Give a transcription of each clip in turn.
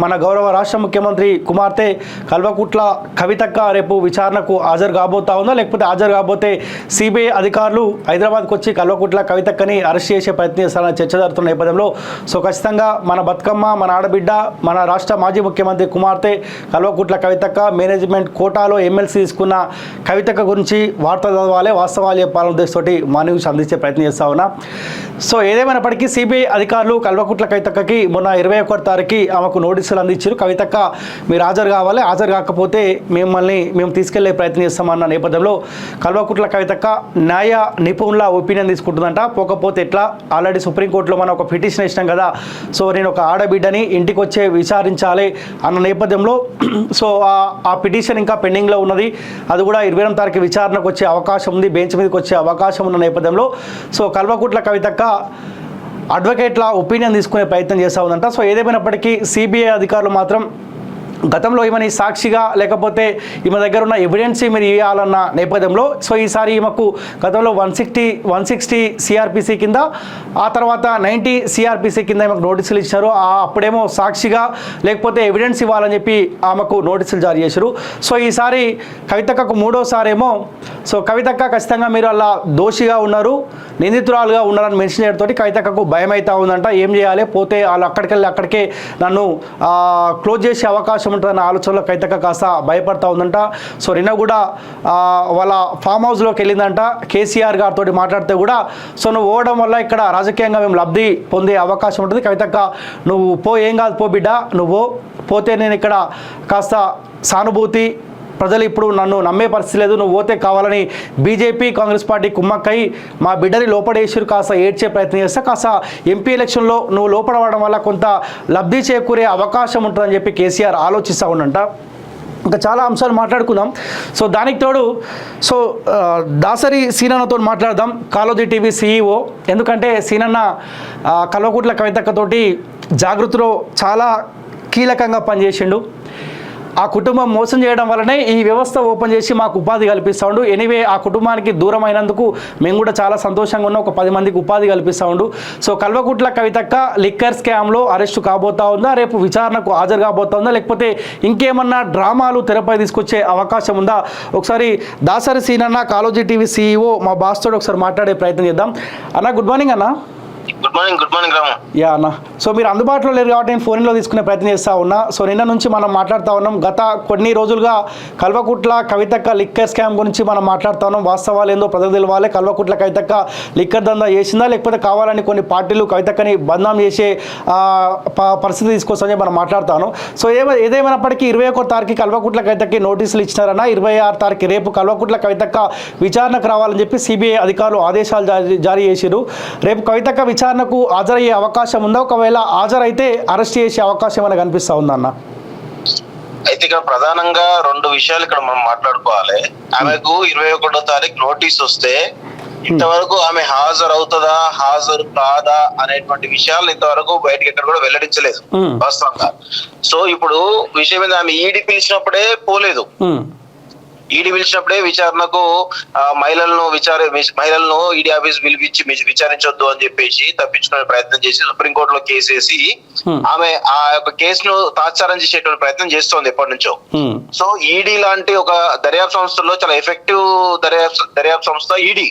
మన గౌరవ రాష్ట్ర ముఖ్యమంత్రి కుమార్తె కల్వకుట్ల కవితక్క రేపు విచారణకు హాజరు కాబోతా ఉందా, లేకపోతే హాజరు కాబోతే సిబిఐ అధికారులు హైదరాబాద్కు వచ్చి కల్వకుట్ల కవితక్కని అరెస్ట్ చేసే ప్రయత్నం చేస్తారని చర్చ జరుగుతున్న నేపథ్యంలో సో ఖచ్చితంగా మన బతుకమ్మ, మన ఆడబిడ్డ, మన రాష్ట్ర మాజీ ముఖ్యమంత్రి కుమార్తె కల్వకుట్ల కవితక్క మేనేజ్మెంట్ కోటాలో ఎమ్మెల్సీ తీసుకున్న కవితక్క గురించి వార్త చదవాలి, వాస్తవాలు చెప్పాలనే ఉద్దేశంతో మా న్యూస్ అందించే ప్రయత్నం చేస్తా ఉన్నా. సో ఏదేమైనప్పటికీ సిబిఐ అధికారులు కల్వకుట్ల కవితక్కకి మొన్న 21 తారీఖు ఆమెకు నోటీసులు అందించారు. కవితక్క మీరు హాజరు కావాలి, హాజరు కాకపోతే మేము తీసుకెళ్లే ప్రయత్నం చేస్తామన్న నేపథ్యంలో కల్వకుట్ల కవితక్క న్యాయ నిపుణుల ఒపీనియన్ తీసుకుంటుందంట. పోకపోతే ఎట్లా, ఆల్రెడీ సుప్రీంకోర్టులో మనం ఒక పిటిషన్ ఇచ్చినాం కదా, సో నేను ఒక ఆడబిడ్డని ఇంటికి వచ్చే విచారించాలి అన్న నేపథ్యంలో సో ఆ పిటిషన్ ఇంకా పెండింగ్లో ఉన్నది. అది కూడా 22 తారీఖు విచారణకు వచ్చే అవకాశం ఉంది, బెంచ్ మీదకి వచ్చే అవకాశం ఉన్న నేపథ్యంలో సో కల్వకుట్ల కవితక్క అడ్వకేట్ల ఒపీనియన్ తీసుకునే ప్రయత్నం చేస్తూ ఉందంట. సో ఏదేమైనప్పటికీ సిబిఐ అధికారులు మాత్రం గతంలో ఈమెని సాక్షిగా లేకపోతే ఈమె దగ్గర ఉన్న ఎవిడెన్స్ మీరు ఇవ్వాలన్న నేపథ్యంలో సో ఈసారి ఈమెకు గతంలో 160 సిఆర్పిసి కింద, ఆ తర్వాత 90 సిఆర్పిసి కింద ఈమెకు నోటీసులు ఇచ్చారు. అప్పుడేమో సాక్షిగా లేకపోతే ఎవిడెన్స్ ఇవ్వాలని చెప్పి ఆమెకు నోటీసులు జారీ చేశారు. సో ఈసారి కవితక్కకు మూడోసారి ఏమో సో కవితక్క ఖచ్చితంగా మీరు అలా దోషిగా ఉన్నారు, నిందితురాలుగా ఉన్నారని మెన్షన్ చేయడంతో కవితక్కకు భయం అవుతా ఉందంట. ఏం చేయాలి, పోతే వాళ్ళు అక్కడికే నన్ను క్లోజ్ చేసే అవకాశం ఉంటుందన్న ఆలోచనలో కవితక్క కాస్త భయపడతా ఉందంట. సో నిన్న కూడా వాళ్ళ ఫామ్ హౌస్లోకి వెళ్ళిందంట. కేసీఆర్ గారితో మాట్లాడితే కూడా సో నువ్వు పోవడం వల్ల ఇక్కడ రాజకీయంగా మేము లబ్ధి పొందే అవకాశం ఉంటుంది, కవితక్క నువ్వు పో, ఏం కాదు పో బిడ్డ, నువ్వు పోతే నేను ఇక్కడ కాస్త సానుభూతి, ప్రజలు ఇప్పుడు నన్ను నమ్మే పరిస్థితి లేదు, నువ్వు పోతే కావాలని బీజేపీ కాంగ్రెస్ పార్టీ కుమ్మక్కై మా బిడ్డని లోపడేసారు, కాస్త ఏడ్చే ప్రయత్నం చేస్తా, కాస్త ఎంపీ ఎలక్షన్లో నువ్వు లోపడవడం వల్ల కొంత లబ్ధి చేకూరే అవకాశం ఉంటుందని చెప్పి కేసీఆర్ ఆలోచిస్తూ ఉండంట. ఇంకా చాలా అంశాలు మాట్లాడుకుందాం. సో దానికి తోడు సో దాసరి సీనన్నతో మాట్లాడదాం, కాలోజీ టీవీ CEO. ఎందుకంటే సీనన్న కల్వకుట్ల కవితక్కతోటి జాగృతిలో చాలా కీలకంగా పనిచేసిండు. ఆ కుటుంబం మోసం చేయడం వల్లనే ఈ వ్యవస్థ ఓపెన్ చేసి మాకు ఉపాధి కల్పిస్తూ ఉండు. ఎనీవే ఆ కుటుంబానికి దూరం అయినందుకు మేము కూడా చాలా సంతోషంగా ఉన్నాం, ఒక 10 మందికి ఉపాధి కల్పిస్తూ ఉండు. సో కల్వకుట్ల కవితక్క లిక్కర్ స్కామ్లో అరెస్టు కాబోతా ఉందా, రేపు విచారణకు హాజరు కాబోతా ఉందా, లేకపోతే ఇంకేమన్నా డ్రామాలు తెరపై తీసుకొచ్చే అవకాశం ఉందా? ఒకసారి దాసరి సీనన్న కాలోజీ టీవీ CEO మా బాస్ తోడు ఒకసారి మాట్లాడే ప్రయత్నం చేద్దాం. అన్న గుడ్ మార్నింగ్ అన్న. గుడ్ మార్నింగ్ రాము. యా అన్న, సో మీరు అందుబాటులో లేరు కాబట్టి నేను ఫోన్లో తీసుకునే ప్రయత్నం చేస్తూ ఉన్నా. సో నిన్న నుంచి మనం మాట్లాడుతూ ఉన్నాం, గత కొన్ని రోజులుగా కల్వకుట్ల కవితక్క లిక్కర్ స్కామ్ గురించి మనం మాట్లాడుతూ ఉన్నాం. వాస్తవాలు ఏందో ప్రజలు తెలవాలి. కల్వకుట్ల కవితక్క లిక్కర్ దందా చేసిందా, లేకపోతే కావాలని కొన్ని పార్టీలు కవితక్కని బదనాం చేసే పరిస్థితి తీసుకొస్తామని మనం మాట్లాడుతాను. సో ఏదేమైనప్పటికీ 21 తారీఖు కల్వకుట్ల కవితకి నోటీసులు ఇచ్చినారన్న. 26 తారీఖు రేపు కల్వకుట్ల కవితక్క విచారణకు రావాలని చెప్పి సిబిఐ అధికారులు ఆదేశాలు జారీ చేశారు. రేపు కవితక్క విచారణకు హాజరయ్యే అవకాశం ఉందా? ఒకవేళ హాజరైతే అరెస్ట్ చేసే అవకాశం ఏమైనా కనిపిస్తా ఉందన్న? అయితే ఇక్కడ ప్రధానంగా 2 విషయాలు ఇక్కడ మనం మాట్లాడుకోవాలి. ఆమెకు 21వ తారీఖు నోటీస్ వస్తే ఇంతవరకు ఆమె హాజరు అవుతుందా, హాజరు కాదా అనేటువంటి విషయాలు ఇంతవరకు బయటకి ఎక్కడ కూడా వెల్లడించలేదు వాస్తవంగా. సో ఇప్పుడు విషయం మీద ఆమె ఈడీ పిలిచినప్పుడే పోలేదు. ఈడీ పిలిచినప్పుడే విచారణకు మహిళలను ఈడీ ఆఫీస్ పిలిపించి విచారించొద్దు అని చెప్పేసి తప్పించుకునే ప్రయత్నం చేసి సుప్రీంకోర్టులో కేసు వేసి ఆమె ఆ యొక్క కేసును తాత్సారం చేసేటువంటి ప్రయత్నం చేస్తోంది ఎప్పటి నుంచో. సో ఈడీ లాంటి ఒక దర్యాప్తు సంస్థల్లో చాలా ఎఫెక్టివ్ దర్యాప్తు సంస్థ ఈడీ.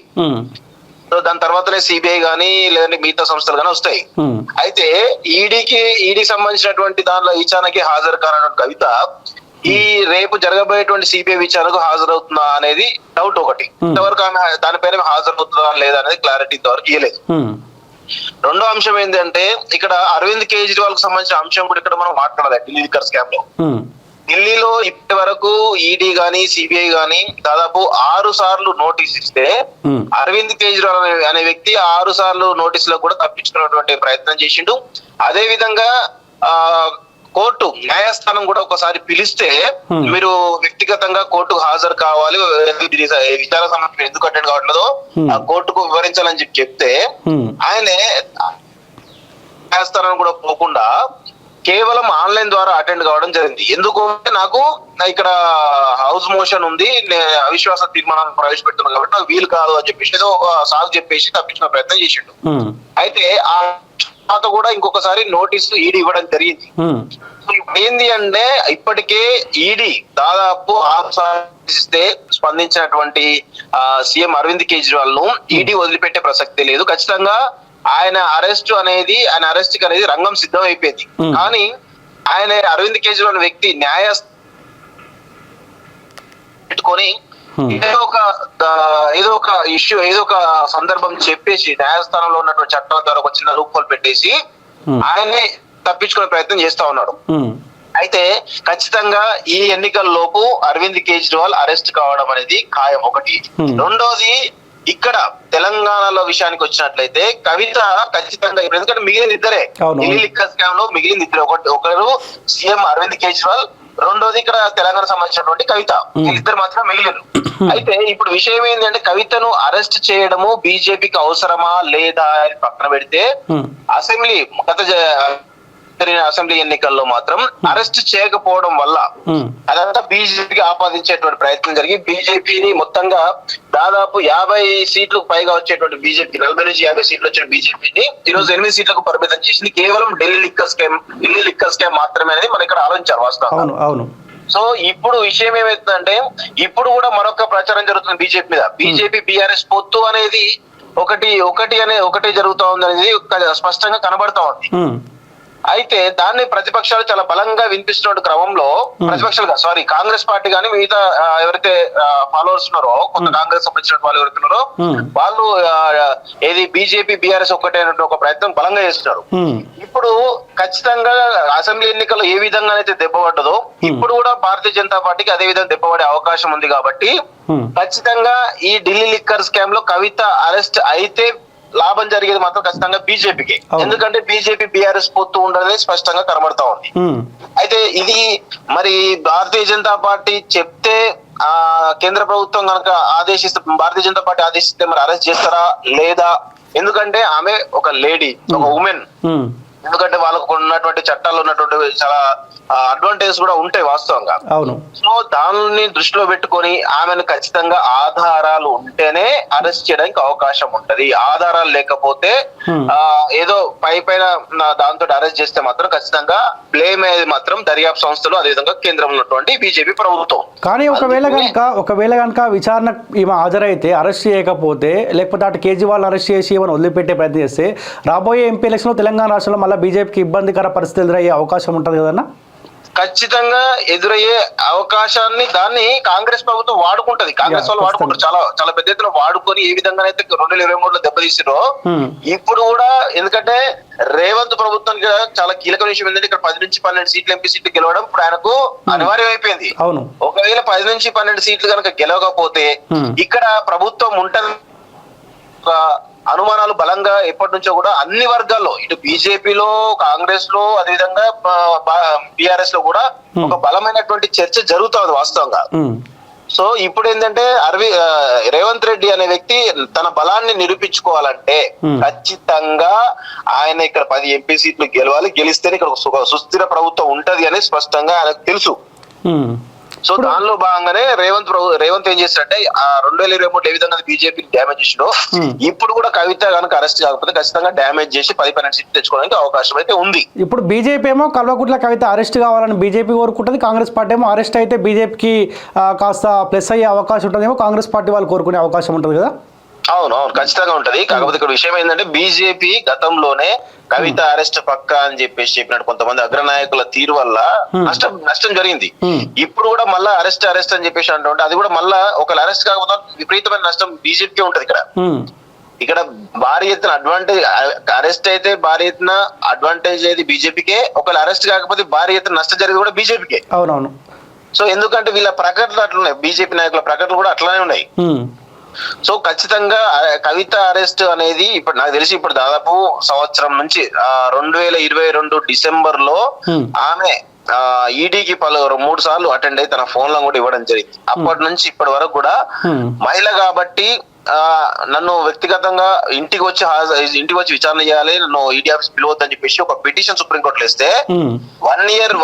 సో దాని తర్వాతనే సిబిఐ గానీ లేదంటే మిగతా సంస్థలు గానీ వస్తాయి. అయితే ఈడీకి సంబంధించినటువంటి దానిలో విచారణకి హాజరు కానటువంటి కవిత ఈ రేపు జరగబోయేటువంటి సిబిఐ విచారణకు హాజరవుతుందా అనేది డౌట్ ఒకటి. ఇంతవరకు ఆమె దానిపైన హాజరవుతుందా లేదా అనేది క్లారిటీ ఇంతవరకు ఇవ్వలేదు. రెండో అంశం ఏంటంటే ఇక్కడ అరవింద్ కేజ్రీవాల్ కు సంబంధించిన అంశం కూడా ఇక్కడ మనం మాట్లాడాలి. ఢిల్లీ లిక్కర్ స్కామ్ లో ఢిల్లీలో ఇప్పటి వరకు ఈడీ గానీ సిబిఐ గానీ దాదాపు 6 సార్లు నోటీస్ ఇస్తే అరవింద్ కేజ్రీవాల్ అనే వ్యక్తి 6 సార్లు నోటీసులో కూడా తప్పించుకున్నటువంటి ప్రయత్నం చేసిండు. అదే విధంగా కోర్టు న్యాయస్థానం కూడా ఒకసారి పిలిస్తే మీరు వ్యక్తిగతంగా కోర్టుకు హాజరు కావాలి, విచారణ సమస్య ఎందుకు అటెండ్ కావట్లేదో ఆ కోర్టుకు వివరించాలని చెప్తే ఆయనే న్యాయస్థానం కూడా పోకుండా కేవలం ఆన్లైన్ ద్వారా అటెండ్ కావడం జరిగింది. ఎందుకు అంటే నాకు ఇక్కడ హౌస్ మోషన్ ఉంది, అవిశ్వాస తీర్మానం ప్రవేశపెడుతున్నాను కాబట్టి నాకు వీలు కాదు అని చెప్పేసి ఏదో సాగు చెప్పేసి తప్పించిన ప్రయత్నం చేసిండు. అయితే ఆ తర్వాత కూడా ఇంకొకసారి నోటీసు ఈడీ ఇవ్వడం జరిగింది. సో ఇప్పుడు ఏంది అంటే ఇప్పటికే ఈడీ దాదాపు 6 సార్లు స్పందించినటువంటి సీఎం అరవింద్ కేజ్రీవాల్ ను ఈడీ వదిలిపెట్టే ప్రసక్తి లేదు. ఖచ్చితంగా ఆయన అరెస్ట్ అనేది రంగం సిద్ధం అయిపోయింది. కానీ ఆయన అరవింద్ కేజ్రీవాల్ వ్యక్తి న్యాయ పెట్టుకొని ఏదో ఒక ఇష్యూ ఏదో ఒక సందర్భం చెప్పేసి న్యాయస్థానంలో ఉన్నటువంటి చట్టాల ద్వారా ఒక చిన్న లూప్ హోల్ పెట్టేసి ఆయనే తప్పించుకునే ప్రయత్నం చేస్తా ఉన్నాడు. అయితే ఖచ్చితంగా ఈ ఎన్నికల్లోపు అరవింద్ కేజ్రీవాల్ అరెస్ట్ కావడం అనేది ఖాయం ఒకటి. రెండోది ఇక్కడ తెలంగాణలో విషయానికి వచ్చినట్లయితే కవిత ఖచ్చితంగా ఎందుకంటే మిగిలిన ఇద్దరే ఢిల్లీ లిక్కర్ స్కామ్ లో మిగిలిన ఇద్దరు ఒకరు సీఎం అరవింద్ కేజ్రీవాల్, రెండోది ఇక్కడ తెలంగాణ సంబంధించినటువంటి కవిత, వీళ్ళిద్దరు మాత్రం మిగిలిన. అయితే ఇప్పుడు విషయం ఏంటంటే కవితను అరెస్ట్ చేయడము బీజేపీకి అవసరమా లేదా అని పక్కన పెడితే అసెంబ్లీ ఎన్నికల్లో మాత్రం అరెస్ట్ చేయకపోవడం వల్ల అదంతా బీజేపీకి ఆపాదించేటువంటి ప్రయత్నం జరిగి బీజేపీని మొత్తంగా దాదాపు 50 సీట్లకు పైగా వచ్చేటువంటి బీజేపీ 40 నుంచి 50 సీట్లు వచ్చిన బీజేపీని ఈరోజు 8 సీట్లకు పరిమితం చేసింది కేవలం ఢిల్లీ లిక్కర్ స్కామ్ మాత్రమే అనేది మనం ఇక్కడ ఆలోచించాలి వాస్తవం. సో ఇప్పుడు విషయం ఏమైతుందంటే ఇప్పుడు కూడా మరొక ప్రచారం జరుగుతుంది బీజేపీ మీద. బీజేపీ బీఆర్ఎస్ పొత్తు అనేది ఒకటి జరుగుతా ఉంది అనేది స్పష్టంగా కనబడతా ఉంది. అయితే దాన్ని ప్రతిపక్షాలు చాలా బలంగా వినిపిస్తున్న క్రమంలో కాంగ్రెస్ పార్టీ కానీ మిగతా ఎవరైతే ఫాలోవర్స్ ఉన్నారో కొంత కాంగ్రెస్ సంబంధించిన వాళ్ళు ఎవరైతే ఉన్నారో వాళ్ళు ఏది బీజేపీ బీఆర్ఎస్ ఒక్కటే ఒక ప్రయత్నం బలంగా చేస్తున్నారు. ఇప్పుడు ఖచ్చితంగా అసెంబ్లీ ఎన్నికల్లో ఏ విధంగా అయితే దెబ్బపడ్డదో ఇప్పుడు కూడా భారతీయ జనతా పార్టీకి అదే విధంగా దెబ్బపడే అవకాశం ఉంది. కాబట్టి ఖచ్చితంగా ఈ ఢిల్లీ లిక్కర్ స్కామ్ లో కవిత అరెస్ట్ అయితే లాభం జరిగేది మాత్రం ఖచ్చితంగా బీజేపీకి. ఎందుకంటే బీజేపీ బీఆర్ఎస్ పొత్తు ఉండదని స్పష్టంగా కనబడతా ఉంది. అయితే ఇది మరి భారతీయ జనతా పార్టీ చెప్తే కేంద్ర ప్రభుత్వం కనుక భారతీయ జనతా పార్టీ ఆదేశిస్తే మరి అరెస్ట్ చేస్తారా లేదా? ఎందుకంటే ఆమె ఒక లేడీ, ఒక ఉమెన్. ఎందుకంటే వాళ్ళకు ఉన్నటువంటి చట్టాలు ఉన్నటువంటి చాలా అడ్వాంటేజ్ కూడా ఉంటాయి వాస్తవంగా. సో దాన్ని దృష్టిలో పెట్టుకొని ఆమెను ఖచ్చితంగా ఆధారాలు ఉంటేనే అరెస్ట్ చేయడానికి అవకాశం ఉంటది. ఆధారాలు లేకపోతే ఏదో పైన దాంతో అరెస్ట్ చేస్తే మాత్రం ఖచ్చితంగా బ్లేమ్ అయ్యేది మాత్రం దర్యాప్తు సంస్థలు అదేవిధంగా కేంద్రంలో ఉన్నటువంటి బీజేపీ ప్రభుత్వం. కానీ ఒకవేళ కనుక విచారణ ఈమె హాజరైతే అరెస్ట్ చేయకపోతే లేకపోతే అటు కేజ్రీవాల్ అరెస్ట్ చేసి ఏమైనా వదిలిపెట్టే ప్రయత్నం చేస్తే రాబోయే ఎంపీ ఎలక్షన్ లో తెలంగాణ రాష్ట్రంలో మళ్ళీ బీజేపీకి ఇబ్బందికర పరిస్థితులు ఎదురయ్యే అవకాశం ఉంటుంది కదన్నా? ఖచ్చితంగా ఎదురయ్యే అవకాశాన్ని దాన్ని కాంగ్రెస్ ప్రభుత్వం వాడుకుంటది. కాంగ్రెస్ వాళ్ళు వాడుకుంటారు, చాలా పెద్ద ఎత్తున వాడుకొని ఏ విధంగా అయితే 2023లో దెబ్బతీసిరో ఇప్పుడు కూడా. ఎందుకంటే రేవంత్ ప్రభుత్వానికి చాలా కీలక విషయం ఏంటంటే ఇక్కడ 10 నుంచి 12 సీట్లు ఎంపీ సీట్లు గెలవడం ఇప్పుడు ఆయనకు అనివార్యం అయిపోయింది. ఒకవేళ 10 నుంచి 12 సీట్లు కనుక గెలవకపోతే ఇక్కడ ప్రభుత్వం ఉంటది. అనుమానాలు బలంగా ఎప్పటి నుంచో కూడా అన్ని వర్గాల్లో ఇటు బీజేపీలో, కాంగ్రెస్ లో, అదేవిధంగా బీఆర్ఎస్ లో కూడా ఒక బలమైనటువంటి చర్చ జరుగుతుంది వాస్తవంగా. సో ఇప్పుడు ఏంటంటే రేవంత్ రెడ్డి అనే వ్యక్తి తన బలాన్ని నిరూపించుకోవాలంటే ఖచ్చితంగా ఆయన ఇక్కడ 10 ఎంపీ సీట్లు గెలవాలి. గెలిస్తేనే ఇక్కడ సుస్థిర ప్రభుత్వం ఉంటది అనేది స్పష్టంగా ఆయనకు తెలుసు. సో దానిలో భాగంగానే రేవంత్ ఏం చేశారంటే 2023 ఏ విధంగా బీజేపీ డ్యామేజ్ చేసిందో ఇప్పుడు కూడా కవిత కనుక అరెస్ట్ కాకపోతే ఖచ్చితంగా డ్యామేజ్ చేసి 10-12 సీట్లు తెచ్చుకోవడానికి అవకాశం అయితే ఉంది. ఇప్పుడు బీజేపీ ఏమో కల్వకుట్ల కవిత అరెస్ట్ కావాలని బీజేపీ కోరుకుంటుంది, కాంగ్రెస్ పార్టీ ఏమో అరెస్ట్ అయితే బీజేపీకి కాస్త ప్లస్ అయ్యే అవకాశం ఉంటుందేమో కాంగ్రెస్ పార్టీ వాళ్ళు కోరుకునే అవకాశం ఉంటుంది కదా? అవును ఖచ్చితంగా ఉంటది. కాకపోతే ఇక్కడ విషయం ఏంటంటే బీజేపీ గతంలోనే కవిత అరెస్ట్ పక్కా అని చెప్పినట్టు కొంతమంది అగ్రనాయకుల తీరు వల్ల నష్టం జరిగింది. ఇప్పుడు కూడా మళ్ళా అరెస్ట్ అని చెప్పేసి అంటుంటే అది కూడా మళ్ళా ఒకవేళ అరెస్ట్ కాకపోతే విపరీతమైన నష్టం బీజేపీకే ఉంటది. ఇక్కడ భారీ ఎత్తున అరెస్ట్ అయితే భారీ ఎత్తున అడ్వాంటేజ్ అయితే బీజేపీకే, ఒకవేళ అరెస్ట్ కాకపోతే భారీ ఎత్తున నష్టం జరిగింది కూడా బీజేపీకే. అవునవును. సో ఎందుకంటే వీళ్ళ ప్రకటనలు అట్లున్నాయి, బీజేపీ నాయకుల ప్రకటనలు కూడా అట్లానే ఉన్నాయి. సో ఖచ్చితంగా కవిత అరెస్ట్ అనేది ఇప్పుడు నాకు తెలిసి ఇప్పుడు దాదాపు సంవత్సరం నుంచి 2022 డిసెంబర్ లో ఆమె ఈడీకి 3 సార్లు అటెండ్ అయ్యి తన ఫోన్ లో కూడా ఇవ్వడం జరిగింది. అప్పటి నుంచి ఇప్పటి వరకు కూడా మహిళ కాబట్టి నన్ను వ్యక్తిగతంగా ఇంటికి వచ్చి విచారణ చేయాలి, నన్ను ఈడీ ఆఫీస్ పిలవద్దని చెప్పేసి ఒక పిటిషన్ సుప్రీంకోర్టులో ఇస్తే 1 ఇయర్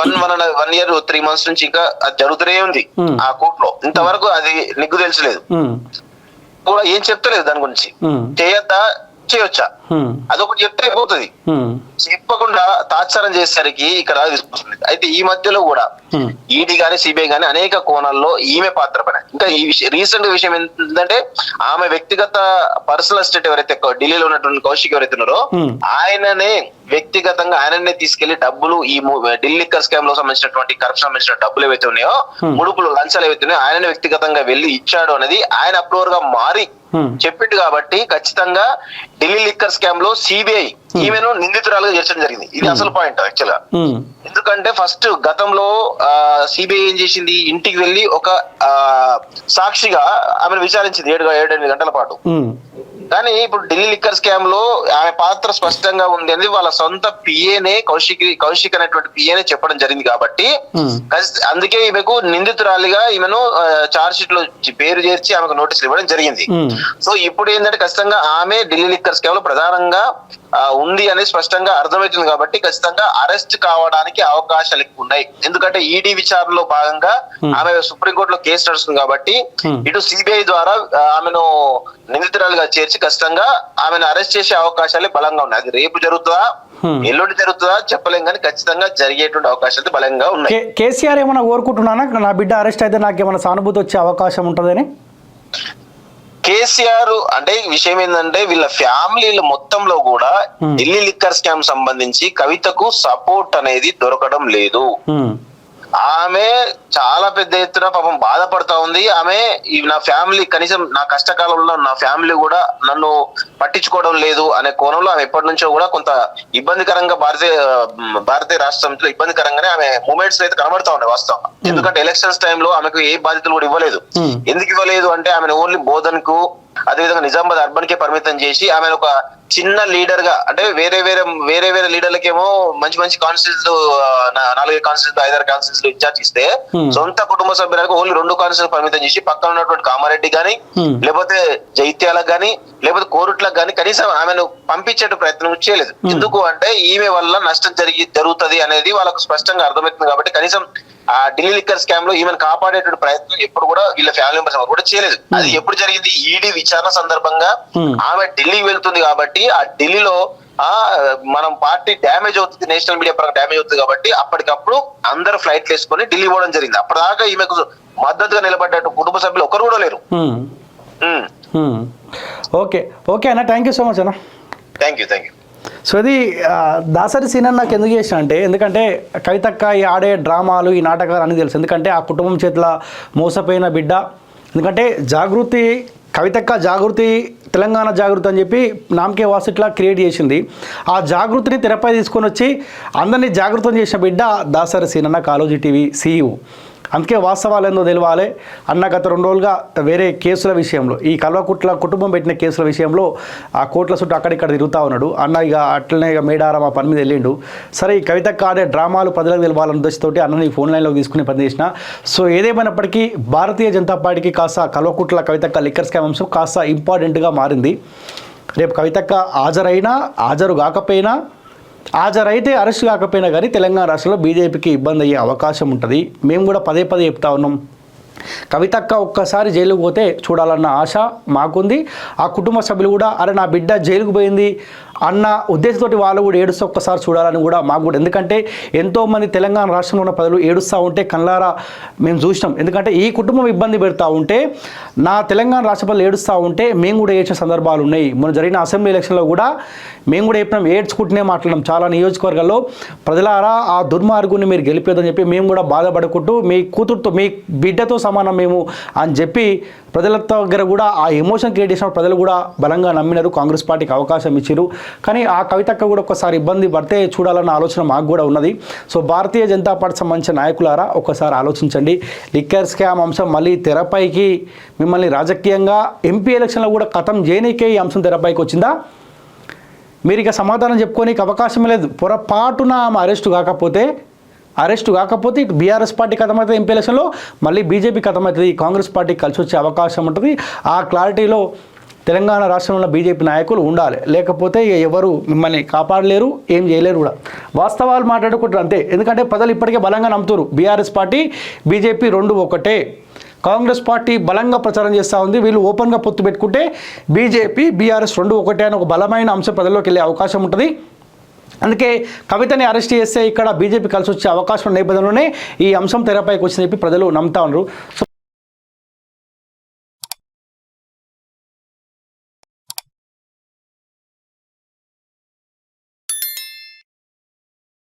3 months నుంచి ఇంకా అది జరుగుతూనే ఉంది ఆ కోర్టులో. ఇంతవరకు అది నిగ్గు తెలిసలేదు కూడా, ఏం చెప్తలేదు దాని గురించి. చేయొచ్చా, అదొకటి చెప్తే అయిపోతుంది. చెప్పకుండా తాత్సారం చేసేసరికి ఇక్కడ తీసుకొస్తుంది. అయితే ఈ మధ్యలో కూడా ఈడీ గానీ సిబిఐ గానీ అనేక కోణాల్లో ఈమె పాత్ర పైన ఇంకా ఈ రీసెంట్ విషయం ఏంటంటే ఆమె వ్యక్తిగత పర్సనల్ అసిస్టెంట్ ఎవరైతే ఢిల్లీలో ఉన్నటువంటి కౌశిక్ ఎవరైతే ఉన్నారో ఆయననే వ్యక్తిగతంగా ఆయననే తీసుకెళ్లి డబ్బులు ఈ ఢిల్లీ లిక్కర్ స్కామ్ లో సంబంధించినటువంటి కరప్షన్ సంబంధించిన డబ్బులు ఏవైతే ఉన్నాయో ముడుపులు లంచాలు ఏవైతే ఉన్నాయో ఆయననే వ్యక్తిగతంగా వెళ్లి ఇచ్చాడు అనేది ఆయన అప్రూవర్ గా మారి చెప్పిండు. కాబట్టి ఖచ్చితంగా ఢిల్లీ లిక్కర్ స్కామ్ లో సిబిఐ ఈమెను నిందితురాలుగా చేర్చడం జరిగింది. ఇది అసలు పాయింట్ యాక్చువల్ గా. ఎందుకంటే ఫస్ట్ గతంలో సిబిఐ ఏం చేసింది, ఇంటికి వెళ్లి ఒక సాక్షిగా ఆమెను విచారించింది 7-8 గంటల పాటు. కానీ ఇప్పుడు ఢిల్లీ లిక్కర్ స్కామ్ లో ఆమె పాత్ర స్పష్టంగా ఉంది అనేది వాళ్ళ సొంత పిఏనే కౌశిక్ అనేటువంటి పిఏనే చెప్పడం జరిగింది. కాబట్టి అందుకే ఈమెకు నిందితురాలిగా ఈమెను చార్జ్ షీట్ లో పేరు చేర్చి ఆమెకు నోటీసులు ఇవ్వడం జరిగింది. సో ఇప్పుడు ఏంటంటే ఖచ్చితంగా ఆమె ఢిల్లీ లిక్కర్ స్కామ్ లో ప్రధానంగా ఉంది అనేది స్పష్టంగా అర్థమవుతుంది. కాబట్టి ఖచ్చితంగా అరెస్ట్ కావడానికి అవకాశాలు ఎక్కువ ఉన్నాయి. ఎందుకంటే ఈడీ విచారణలో భాగంగా ఆమె సుప్రీంకోర్టులో కేసు నడుస్తుంది. కాబట్టి ఇటు సిబిఐ ద్వారా ఆమెను నిందితురాలుగా చేర్చి ఖచ్చితంగా ఆమెను అరెస్ట్ చేసే అవకాశాలు బలంగా ఉన్నాయి. అది రేపు జరుగుతుందా ఎల్లుండి జరుగుతుందా చెప్పలేం, కానీ ఖచ్చితంగా జరిగేటువంటి అవకాశాలు బలంగా ఉన్నాయి. కేసీఆర్ ఏమైనా కోరుకుంటున్నానా నా బిడ్డ అరెస్ట్ అయితే నాకు ఏమైనా సానుభూతి వచ్చే అవకాశం ఉంటుందని? కేసీఆర్ అంటే విషయం ఏంటంటే వీళ్ళ ఫ్యామిలీల మొత్తంలో కూడా ఢిల్లీ లిక్కర్ స్కామ్ సంబంధించి కవితకు సపోర్ట్ అనేది దొరకడం లేదు. ఆమె చాలా పెద్ద ఎత్తున పాపం బాధపడతా ఉంది. ఆమె నా ఫ్యామిలీ కనీసం నా కష్టకాలంలో నా ఫ్యామిలీ కూడా నన్ను పట్టించుకోవడం లేదు అనే కోణంలో ఆమె ఎప్పటి నుంచో కూడా కొంత ఇబ్బందికరంగా భారతీయ రాష్ట్ర సమితిలో ఇబ్బందికరంగానే ఆమె మూమెంట్స్ అయితే కనబడతా ఉన్నాయి వాస్తవం. ఎందుకంటే ఎలక్షన్స్ టైంలో ఆమెకు ఏ బాధ్యతలు కూడా ఇవ్వలేదు. ఎందుకు ఇవ్వలేదు అంటే ఆమెను ఓన్లీ బోధన్కు అదేవిధంగా నిజామాబాద్ అర్బన్ కే పరిమితం చేసి ఆమె ఒక చిన్న లీడర్ గా అంటే వేరే లీడర్లకేమో మంచి కాన్స్టిట్యూన్స్ 4 కాన్స్టిట్యూన్స్ 5 కాన్స్టిట్యూన్స్ ఇన్ఛార్జ్ ఇస్తే సొంత కుటుంబ సభ్యులకు ఓన్లీ 2 కాన్స్టిట్యూన్స్ పరిమితం చేసి పక్కన ఉన్నటువంటి కామారెడ్డి గాని లేకపోతే జైత్యాలకు గాని లేకపోతే కోరుట్లకు గాని కనీసం ఆమెను పంపించే ప్రయత్నం చేయలేదు. ఎందుకు అంటే ఈమె వల్ల నష్టం జరుగుతుంది అనేది వాళ్ళకు స్పష్టంగా అర్థమవుతుంది. కాబట్టి కనీసం ఆ ఢిల్లీ లిక్కర్ స్కామ్ లో ఈమెను కాపాడేటువంటి ప్రయత్నం ఎప్పుడు కూడా వీళ్ళ ఫ్యామిలీ మెంబర్స్ కూడా చేయలేదు. అది ఎప్పుడు జరిగింది, ఈడీ విచారణ సందర్భంగా ఆమె ఢిల్లీ వెళ్తుంది. కాబట్టి ఆ ఢిల్లీలో మనం పార్టీ డ్యామేజ్ అవుతుంది, నేషనల్ మీడియా పరంగా డ్యామేజ్ అవుతుంది. కాబట్టి అప్పటికప్పుడు అందరు ఫ్లైట్లు వేసుకొని ఢిల్లీ పోవడం జరిగింది. అప్పటిదాకా ఈమెకు మద్దతుగా నిలబడ్డట్టు కుటుంబ సభ్యులు ఒకరు కూడా లేరు. ఓకే అన్న, థ్యాంక్ యూ సో మచ్ అన్న. Thank you. సో ఇది దాసరి సీన్ నాకు ఎందుకు చేసిన అంటే, ఎందుకంటే కవితక్క ఈ ఆడే డ్రామాలు ఈ నాటకాలు అని తెలుసు. ఎందుకంటే ఆ కుటుంబం చేతుల మోసపోయిన బిడ్డ. ఎందుకంటే జాగృతి కవితక్క జాగృతి తెలంగాణ జాగృతి అని చెప్పి నామకే వాసిట్లా క్రియేట్ చేసింది. ఆ జాగృతిని తెరపై తీసుకొని వచ్చి అందరినీ జాగృతం చేసిన బిడ్డ దాసరి సీనన్న కాలోజీ టీవీ CEO. అందుకే వాస్తవాలు ఏందో తెలియాలి అన్న. గత 2 రోజులుగా వేరే కేసుల విషయంలో ఈ కల్వకుట్ల కుటుంబం పెట్టిన కేసుల విషయంలో ఆ కోర్టుల చుట్టూ అక్కడిక్కడ తిరుగుతూ ఉన్నాడు అన్న. ఇక అట్లనే ఇక మేడారం ఆ పని మీద వెళ్ళిండు. సరే ఈ కవితక్క ఆడే డ్రామాలు ప్రజలకు తెలియాలన్న ఉద్దేశంతోటి అన్నని ఫోన్ లైన్లోకి తీసుకుని పని చేసిన. సో ఏదేమైనప్పటికీ భారతీయ జనతా పార్టీకి కాస్త కల్వకుట్ల కవితక్క లిక్కర్ స్కామ్ అంశం కాస్త ఇంపార్టెంట్గా మారింది. రేపు కవితక్క హాజరు కాకపోయినా హాజరైతే అరెస్ట్ కాకపోయినా కానీ తెలంగాణ రాష్ట్రంలో బీజేపీకి ఇబ్బంది అయ్యే అవకాశం ఉంటుంది. మేము కూడా పదే చెప్తా ఉన్నాం. కవితక్క ఒక్కసారి జైలుకు పోతే చూడాలన్న ఆశ మాకుంది. ఆ కుటుంబ సభ్యులు కూడా అరే నా బిడ్డ జైలుకు పోయింది అన్న ఉద్దేశంతో వాళ్ళు కూడా ఏడుస్తూ ఒక్కసారి చూడాలని కూడా మాకు కూడా. ఎందుకంటే ఎంతోమంది తెలంగాణ రాష్ట్రంలో ఉన్న ప్రజలు ఏడుస్తూ ఉంటే కళ్ళారా మేము చూసినాం. ఎందుకంటే ఈ కుటుంబం ఇబ్బంది పెడతా ఉంటే నా తెలంగాణ రాష్ట్ర ప్రజలు ఏడుస్తూ ఉంటే మేము కూడా ఏడ్చిన సందర్భాలు ఉన్నాయి. మొన్న జరిగిన అసెంబ్లీ ఎలక్షన్లో కూడా మేము కూడా చెప్పినాం, ఏడ్చుకుంటూనే మాట్లాడినాం. చాలా నియోజకవర్గాల్లో ప్రజలారా ఆ దుర్మార్గుని మీరు గెలిపేదని చెప్పి మేము కూడా బాధపడుకుంటూ మీ కూతురుతో మీ బిడ్డతో సమానం మేము అని చెప్పి ప్రజల దగ్గర కూడా ఆ ఎమోషన్ క్రియేట్ చేసిన ప్రజలు కూడా బలంగా నమ్మినారు. కాంగ్రెస్ పార్టీకి అవకాశం ఇచ్చారు. కానీ ఆ కవితక్క కూడా ఒక్కసారి ఇబ్బంది పడితే చూడాలన్న ఆలోచన మాకు కూడా ఉన్నది. సో భారతీయ జనతా పార్టీ సంబంధించిన నాయకులారా ఒక్కసారి ఆలోచించండి. లిక్కర్ స్కామ్ అంశం మళ్ళీ తెరపైకి మిమ్మల్ని రాజకీయంగా ఎంపీ ఎలక్షన్లో కూడా ఖతం చేయనీకే ఈ అంశం తెరపైకి వచ్చిందా? మీరు ఇక సమాధానం చెప్పుకోనికి అవకాశం లేదు. పొరపాటున ఆమె అరెస్టు కాకపోతే ఇటు బీఆర్ఎస్ పార్టీ కథమవుతుంది ఎంపీ ఎలక్షన్లో, మళ్ళీ బీజేపీ కథమవుతుంది, కాంగ్రెస్ పార్టీకి కలిసి వచ్చే అవకాశం ఉంటుంది. ఆ క్లారిటీలో తెలంగాణ రాష్ట్రంలో బీజేపీ నాయకులు ఉండాలి. లేకపోతే ఎవరు మిమ్మల్ని కాపాడలేరు, ఏం చేయలేరు కూడా. వాస్తవాలు మాట్లాడుకుంటారు అంతే. ఎందుకంటే ప్రజలు ఇప్పటికే బలంగా నమ్ముతారు బీఆర్ఎస్ పార్టీ బీజేపీ 2 ఒకటే. కాంగ్రెస్ పార్టీ బలంగా ప్రచారం చేస్తూ ఉంది. వీళ్ళు ఓపెన్గా పొత్తు పెట్టుకుంటే బీజేపీ బీఆర్ఎస్ రెండు ఒకటే అని ఒక బలమైన అంశం ప్రజల్లోకి వెళ్ళే అవకాశం ఉంటుంది. అందుకే కవితని అరెస్ట్ చేస్తే ఇక్కడ బీజేపీ కలిసి వచ్చే అవకాశం నేపథ్యంలోనే ఈ అంశం తెరపైకి వచ్చిందని చెప్పి ప్రజలు నమ్ముతా ఉన్నారు. సో